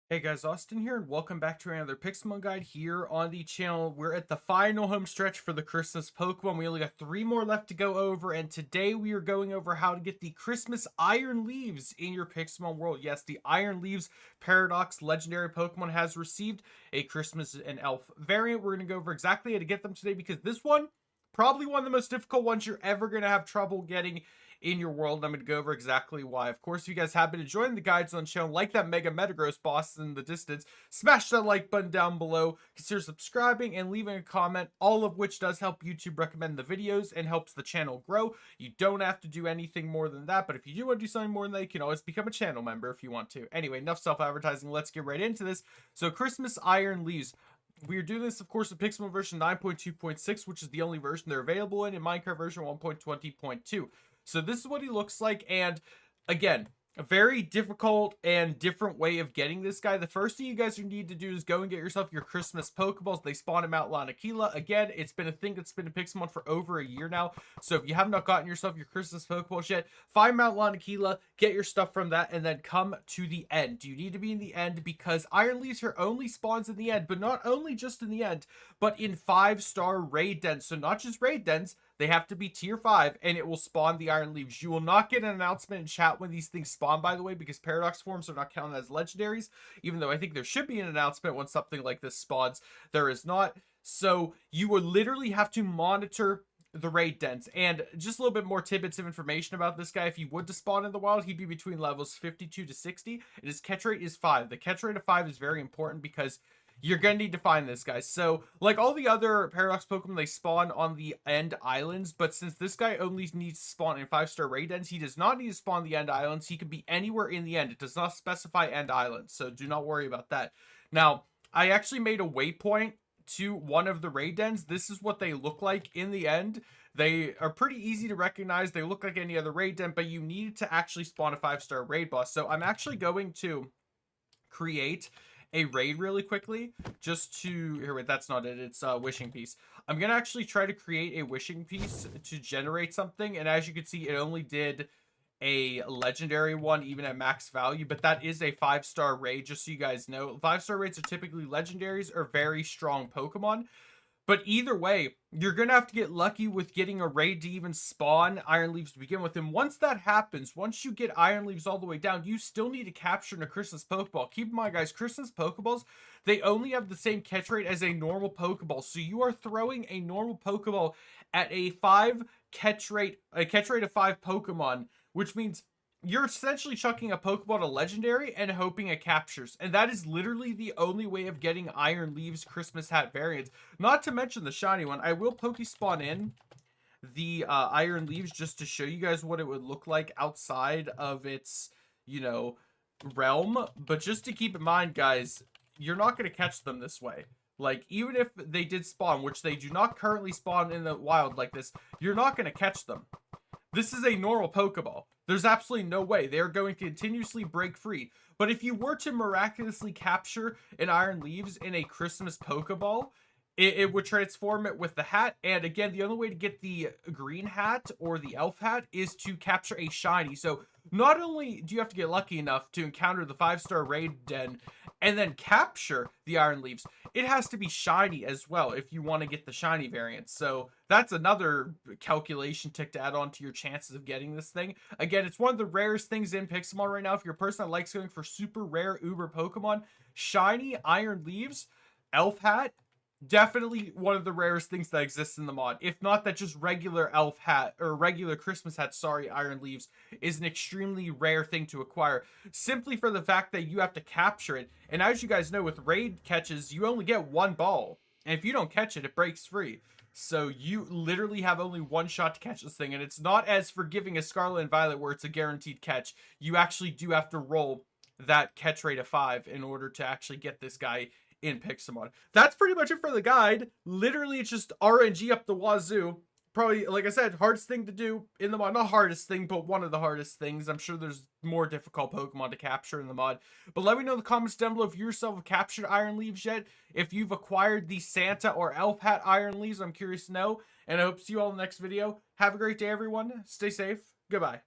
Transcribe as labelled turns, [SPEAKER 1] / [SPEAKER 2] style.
[SPEAKER 1] Hey guys, Austin here, and welcome back to another Pixelmon guide here on the channel. We're at the final home stretch for the Christmas Pokemon. We only got 3 more left to go over, and today we are going over how to get the Christmas Iron Leaves in your Pixelmon world. Yes, the Iron Leaves Paradox legendary Pokemon has received a Christmas and Elf variant. We're going to go over exactly how to get them today, because this one, probably one of the most difficult ones you're ever going to have trouble getting in your world. I'm going to go over exactly why. Of course, if you guys have been enjoying the guides on the channel, like that Mega Metagross boss in the distance, smash that like button down below, consider subscribing and leaving a comment, all of which does help YouTube recommend the videos and helps the channel grow. You don't have to do anything more than that, but if you do want to do something more than that, you can always become a channel member if you want to. Anyway, enough self-advertising, let's get right into this. So Christmas Iron Leaves. We are doing this, of course, with Pixelmon version 9.2.6, which is the only version they're available in Minecraft version 1.20.2. So this is what he looks like, and again, a very difficult and different way of getting this guy. The first thing you guys need to do is go and get yourself your Christmas Pokeballs. They spawn in Mount Lanakila. Again, it's been a thing that's been in Pixelmon for over a year now. So if you have not gotten yourself your Christmas Pokeballs yet, find Mount Lanakila, get your stuff from that, and then come to the end. You need to be in the end because Iron Leaves here only spawns in the end, but not only just in the end, but in 5-star raid dens. So not just raid dens, they have to be tier 5, and it will spawn the Iron Leaves. You will not get an announcement in chat when these things spawn, by the way, because Paradox forms are not counted as legendaries, even though I think there should be an announcement when something like this spawns. There is not. So you will literally have to monitor the raid dens. And just a little bit more tidbits of information about this guy. If he would to spawn in the wild, he'd be between levels 52 to 60, and his catch rate is 5. The catch rate of 5 is very important because you're gonna need to find this guy. So, like all the other Paradox Pokemon, they spawn on the end islands, but since this guy only needs to spawn in 5-star raid ends, he does not need to spawn the end islands. He can be anywhere in the end. It does not specify end islands, so do not worry about that. Now, I actually made a waypoint to one of the raid dens. This is what they look like in the end. They are pretty easy to recognize. They look like any other raid den, but you need to actually spawn a 5-star raid boss. So I'm actually going to create a raid really quickly just to here. Wait, that's not it. It's a wishing piece. I'm gonna actually try to create a wishing piece to generate something, and as you can see, it only did a legendary one even at max value, but that is a 5-star raid, just so you guys know. 5-star raids are typically legendaries or very strong Pokemon. But either way, you're going to have to get lucky with getting a raid to even spawn Iron Leaves to begin with. And once that happens, once you get Iron Leaves all the way down, you still need to capture in a Christmas Pokeball. Keep in mind, guys, Christmas Pokeballs, they only have the same catch rate as a normal Pokeball. So you are throwing a normal Pokeball at a 5 catch rate, a catch rate of 5 Pokemon, which means you're essentially chucking a Pokeball to Legendary and hoping it captures. And that is literally the only way of getting Iron Leaves Christmas Hat variants. Not to mention the shiny one. I will Pokespawn in the Iron Leaves just to show you guys what it would look like outside of its, realm. But just to keep in mind, guys, you're not going to catch them this way. Like, even if they did spawn, which they do not currently spawn in the wild like this, you're not going to catch them. This is a normal Pokeball. There's absolutely no way. They're going to continuously break free. But if you were to miraculously capture an Iron Leaves in a Christmas Pokeball, it would transform it with the hat. And again, the only way to get the green hat or the elf hat is to capture a shiny. So not only do you have to get lucky enough to encounter the 5-star raid den and then capture the Iron Leaves, it has to be shiny as well if you want to get the shiny variant. So that's another calculation tick to add on to your chances of getting this thing. Again, it's one of the rarest things in Pixelmon right now. If you're a person that likes going for super rare uber Pokemon, shiny Iron Leaves, elf hat, definitely one of the rarest things that exists in the mod. If not that, just regular elf hat or regular Christmas hat, sorry, Iron Leaves is an extremely rare thing to acquire, simply for the fact that you have to capture it. And as you guys know, with raid catches, you only get one ball, and if you don't catch it, it breaks free. So you literally have only one shot to catch this thing, and it's not as forgiving as Scarlet and Violet where it's a guaranteed catch. You actually do have to roll that catch rate of 5 in order to actually get this guy in Pixelmon. That's pretty much it for the guide. Literally, it's just RNG up the wazoo. Probably, like I said, hardest thing to do in the mod. Not hardest thing, but one of the hardest things. I'm sure there's more difficult Pokemon to capture in the mod. But let me know in the comments down below if you yourself have captured Iron Leaves yet. If you've acquired the Santa or Elf Hat Iron Leaves, I'm curious to know. And I hope to see you all in the next video. Have a great day, everyone. Stay safe. Goodbye.